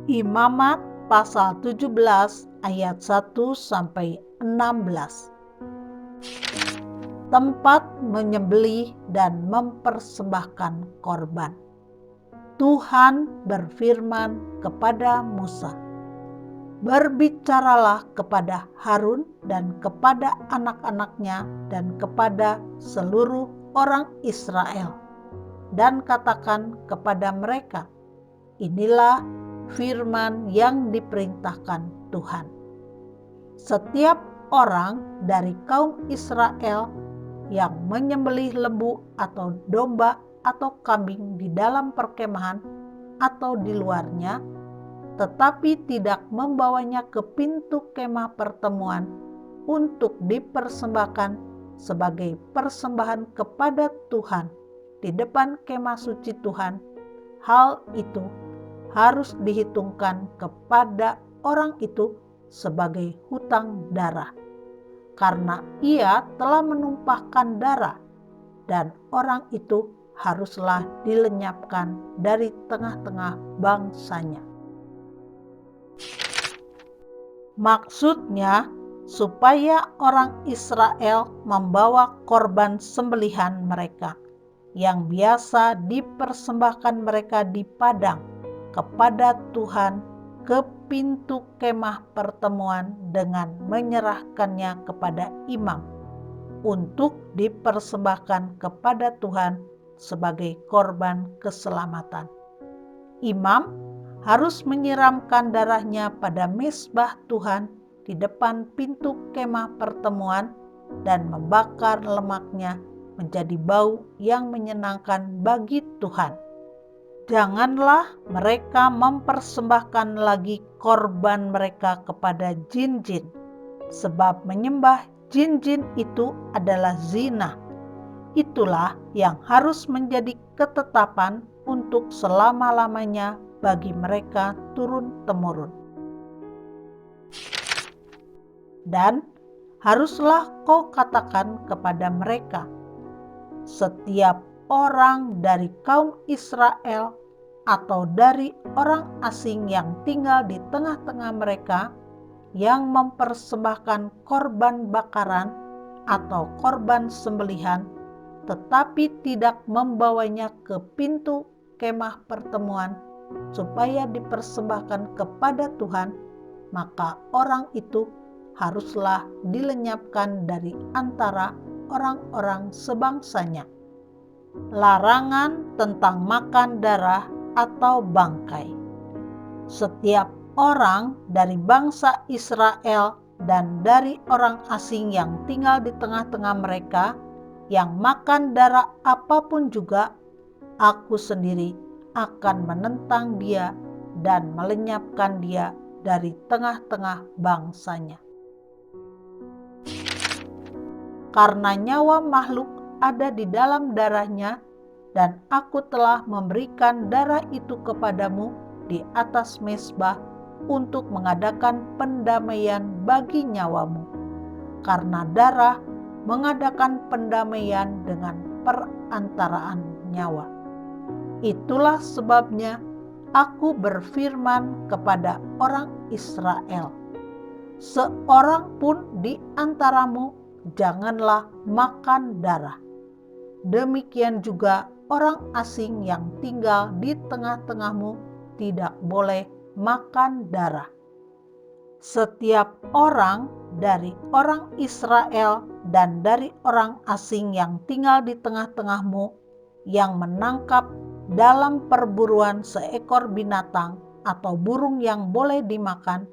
Imamat pasal 17 ayat 1 sampai 16. Tempat menyembelih dan mempersembahkan korban. Tuhan berfirman kepada Musa, "Berbicaralah kepada Harun dan kepada anak-anaknya dan kepada seluruh orang Israel, dan katakan kepada mereka, inilah firman yang diperintahkan Tuhan. Setiap orang dari kaum Israel yang menyembelih lembu atau domba atau kambing di dalam perkemahan atau di luarnya, tetapi tidak membawanya ke pintu kemah pertemuan untuk dipersembahkan sebagai persembahan kepada Tuhan di depan kemah suci Tuhan, hal itu harus dihitungkan kepada orang itu sebagai hutang darah, karena ia telah menumpahkan darah, dan orang itu haruslah dilenyapkan dari tengah-tengah bangsanya." Maksudnya, supaya orang Israel membawa korban sembelihan mereka yang biasa dipersembahkan mereka di padang kepada Tuhan ke pintu kemah pertemuan dengan menyerahkannya kepada imam untuk dipersembahkan kepada Tuhan sebagai korban keselamatan. Imam harus menyiramkan darahnya pada mezbah Tuhan di depan pintu kemah pertemuan dan membakar lemaknya menjadi bau yang menyenangkan bagi Tuhan. Janganlah mereka mempersembahkan lagi korban mereka kepada jin-jin, sebab menyembah jin-jin itu adalah zina. Itulah yang harus menjadi ketetapan untuk selama-lamanya bagi mereka turun-temurun. Dan haruslah kau katakan kepada mereka, setiap orang dari kaum Israel atau dari orang asing yang tinggal di tengah-tengah mereka yang mempersembahkan korban bakaran atau korban sembelihan, tetapi tidak membawanya ke pintu kemah pertemuan supaya dipersembahkan kepada Tuhan, maka orang itu haruslah dilenyapkan dari antara orang-orang sebangsanya. Larangan tentang makan darah atau bangkai. Setiap orang dari bangsa Israel dan dari orang asing yang tinggal di tengah-tengah mereka yang makan darah apapun juga, aku sendiri akan menentang dia dan melenyapkan dia dari tengah-tengah bangsanya. Karena nyawa makhluk ada di dalam darahnya, dan aku telah memberikan darah itu kepadamu di atas mezbah untuk mengadakan pendamaian bagi nyawamu. Karena darah mengadakan pendamaian dengan perantaraan nyawa. Itulah sebabnya aku berfirman kepada orang Israel, seorang pun di antaramu janganlah makan darah. Demikian juga orang asing yang tinggal di tengah-tengahmu tidak boleh makan darah. Setiap orang dari orang Israel dan dari orang asing yang tinggal di tengah-tengahmu yang menangkap dalam perburuan seekor binatang atau burung yang boleh dimakan,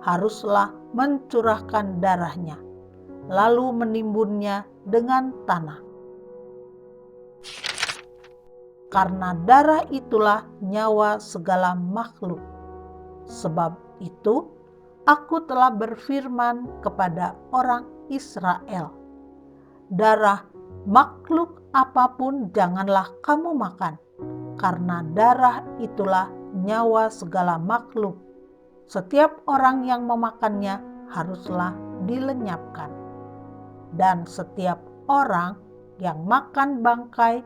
haruslah mencurahkan darahnya, lalu menimbunnya dengan tanah. Karena darah itulah nyawa segala makhluk. Sebab itu, aku telah berfirman kepada orang Israel, darah makhluk apapun janganlah kamu makan, karena darah itulah nyawa segala makhluk. Setiap orang yang memakannya haruslah dilenyapkan. Dan setiap orang yang makan bangkai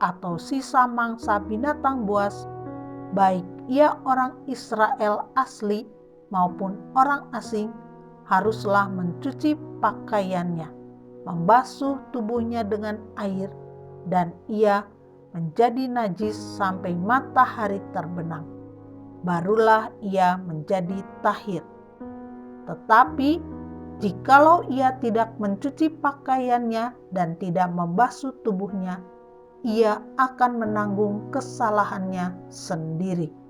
atau sisa mangsa binatang buas, baik ia orang Israel asli maupun orang asing, haruslah mencuci pakaiannya, membasuh tubuhnya dengan air, dan ia menjadi najis sampai matahari terbenam. Barulah ia menjadi tahir. Tetapi jikalau ia tidak mencuci pakaiannya dan tidak membasuh tubuhnya, ia akan menanggung kesalahannya sendiri.